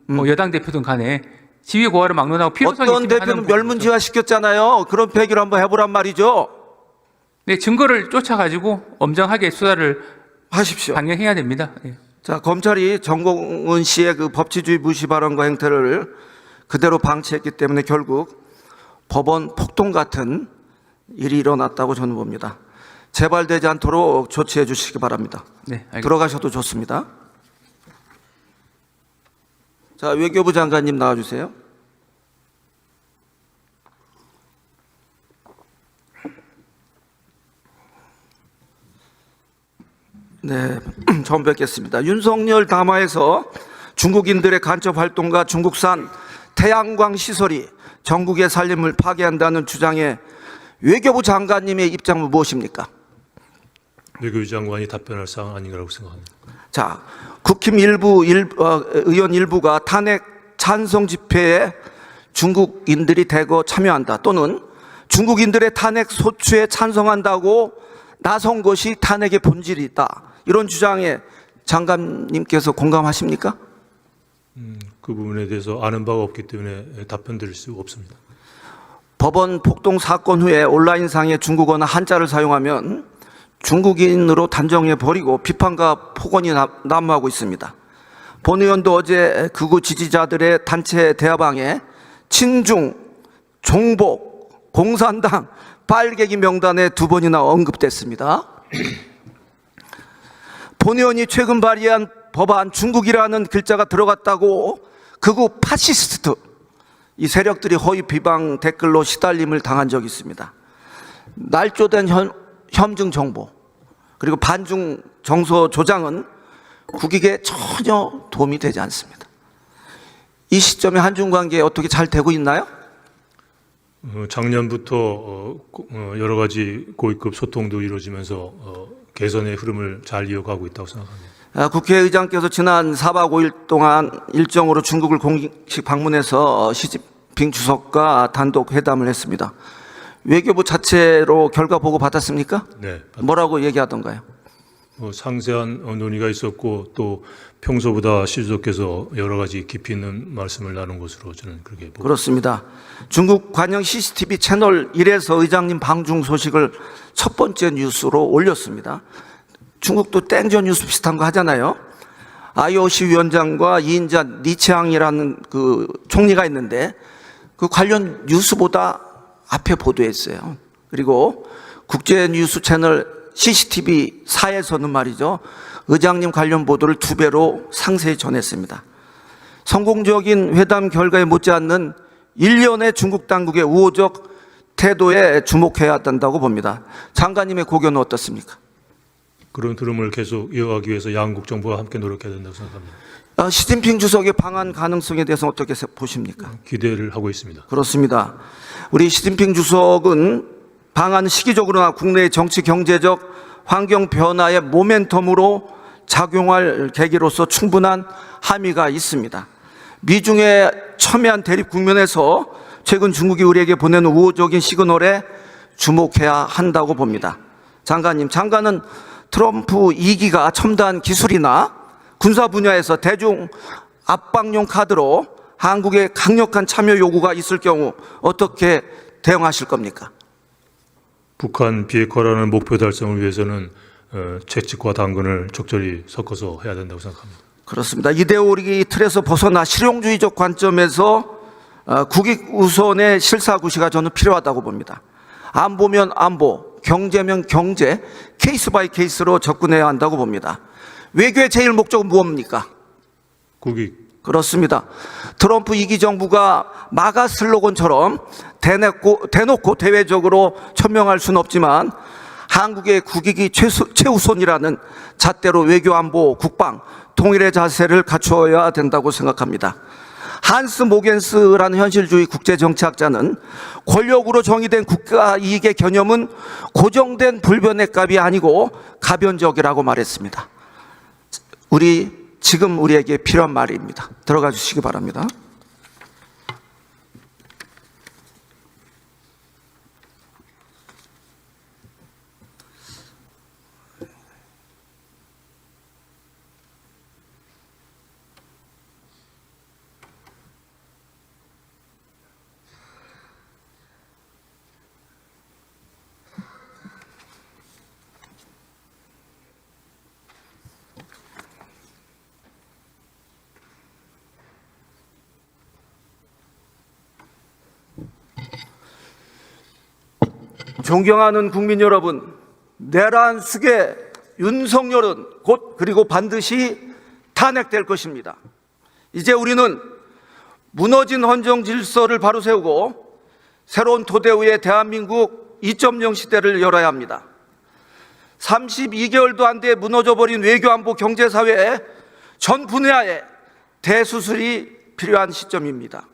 뭐 여당 대표든 간에 지위 고하를 막론하고 필요성이 어떤 있으면 대표는 하는 부분이죠. 멸문지화 시켰잖아요. 그런 배기를 한번 해보란 말이죠. 네, 증거를 쫓아가지고 엄정하게 수사를 하십시오. 강행해야 됩니다. 예. 자, 검찰이 정공은 씨의 그 법치주의 무시 발언과 행태를 그대로 방치했기 때문에 결국 법원 폭동 같은 일이 일어났다고 저는 봅니다. 재발되지 않도록 조치해 주시기 바랍니다. 네, 알겠습니다. 들어가셔도 좋습니다. 자, 외교부 장관님 나와주세요. 네, 처음 뵙겠습니다. 윤석열 담화에서 중국인들의 간첩 활동과 중국산 태양광 시설이 전국의 살림을 파괴한다는 주장에 외교부 장관님의 입장은 무엇입니까? 외교부 장관이 답변할 사항 아닌가라고 생각합니다. 자, 국힘 의원 일부가 탄핵 찬성 집회에 중국인들이 대거 참여한다 또는 중국인들의 탄핵 소추에 찬성한다고 나선 것이 탄핵의 본질이다. 이런 주장에 장관님께서 공감하십니까? 그 부분에 대해서 아는 바가 없기 때문에 답변 드릴 수 없습니다. 법원 폭동 사건 후에 온라인상에 중국어나 한자를 사용하면 중국인으로 단정해 버리고 비판과 폭언이 난무하고 있습니다. 본 의원도 어제 극우 지지자들의 단체 대화방에 친중, 종복, 공산당, 빨갱이 명단에 2번이나 언급됐습니다. 본 의원이 최근 발의한 법안 중국이라는 글자가 들어갔다고 극우 파시스트 이 세력들이 허위 비방 댓글로 시달림을 당한 적이 있습니다. 날조된 협증 정보 그리고 반중 정서 조장은 국익에 전혀 도움이 되지 않습니다. 이 시점에 한중 관계 어떻게 잘 되고 있나요? 작년부터 여러 가지 고위급 소통도 이루어지면서 개선의 흐름을 잘 이어가고 있다고 생각합니다. 국회의장께서 지난 4박 5일 동안 일정으로 중국을 공식 방문해서 시진핑 주석과 단독 회담을 했습니다. 외교부 자체로 결과 보고 받았습니까? 네. 뭐라고 얘기하던가요? 상세한 논의가 있었고 또 평소보다 시 주석께서 여러 가지 깊이 있는 말씀을 나눈 것으로 저는 그렇게 봅니다. 그렇습니다. 중국 관영 CCTV 채널 1에서 의장님 방중 소식을 첫 번째 뉴스로 올렸습니다. 중국도 땡저 뉴스 비슷한 거 하잖아요. IOC 위원장과 2인자 리치앙이라는 그 총리가 있는데 그 관련 뉴스보다 앞에 보도했어요. 그리고 국제 뉴스 채널 CCTV 4에서는 말이죠. 의장님 관련 보도를 2배로 상세히 전했습니다. 성공적인 회담 결과에 못지않는 일련의 중국 당국의 우호적 태도에 주목해야 한다고 봅니다. 장관님의 고견은 어떻습니까? 그런 흐름을 계속 이어가기 위해서 양국 정부가 함께 노력해야 된다고 생각합니다. 시진핑 주석의 방한 가능성에 대해서 어떻게 보십니까? 기대를 하고 있습니다. 그렇습니다. 우리 시진핑 주석은 방한 시기적으로나 국내의 정치 경제적 환경 변화의 모멘텀으로 작용할 계기로서 충분한 함의가 있습니다. 미중의 첨예한 대립 국면에서 최근 중국이 우리에게 보내는 우호적인 시그널에 주목해야 한다고 봅니다. 장관은 트럼프 2기가 첨단 기술이나 군사 분야에서 대중 압박용 카드로 한국의 강력한 참여 요구가 있을 경우 어떻게 대응하실 겁니까? 북한 비핵화라는 목표 달성을 위해서는 채찍과 당근을 적절히 섞어서 해야 된다고 생각합니다. 그렇습니다. 이데올로기 틀에서 벗어나 실용주의적 관점에서 국익 우선의 실사구시가 저는 필요하다고 봅니다. 안보면 안보, 경제면 경제, 케이스 바이 케이스로 접근해야 한다고 봅니다. 외교의 제일 목적은 무엇입니까? 국익. 그렇습니다. 트럼프 2기 정부가 마가 슬로건처럼 대놓고 대외적으로 천명할 수는 없지만 한국의 국익이 최우선이라는 잣대로 외교 안보 국방 통일의 자세를 갖추어야 된다고 생각합니다. 한스 모겐스라는 현실주의 국제정치학자는 권력으로 정의된 국가 이익의 개념은 고정된 불변의 값이 아니고 가변적이라고 말했습니다. 지금 우리에게 필요한 말입니다. 들어가 주시기 바랍니다. 존경하는 국민 여러분, 내란 숙의 윤석열은 곧 그리고 반드시 탄핵될 것입니다. 이제 우리는 무너진 헌정 질서를 바로 세우고 새로운 토대 위에 대한민국 2.0 시대를 열어야 합니다. 32개월도 안 돼 무너져버린 외교, 안보, 경제, 사회 전 분야에 대수술이 필요한 시점입니다.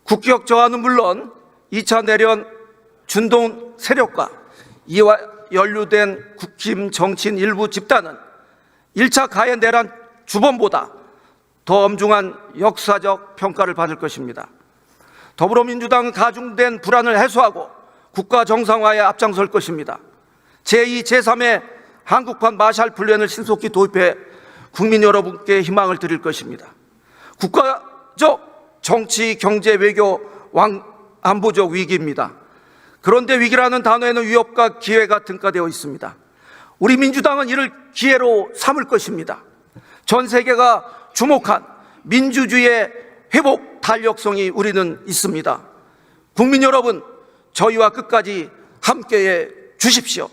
국격 저하는 물론 2차 내란 준동 세력과 이와 연루된 국힘 정치인 일부 집단은 1차 가해 내란 주범보다 더 엄중한 역사적 평가를 받을 것입니다. 더불어민주당은 가중된 불안을 해소하고 국가 정상화에 앞장설 것입니다. 제2, 제3의 한국판 마샬 플랜을 신속히 도입해 국민 여러분께 희망을 드릴 것입니다. 국가적 정치, 경제, 외교, 안보적 위기입니다. 그런데 위기라는 단어에는 위협과 기회가 등가되어 있습니다. 우리 민주당은 이를 기회로 삼을 것입니다. 전 세계가 주목한 민주주의의 회복 탄력성이 우리는 있습니다. 국민 여러분, 저희와 끝까지 함께해 주십시오.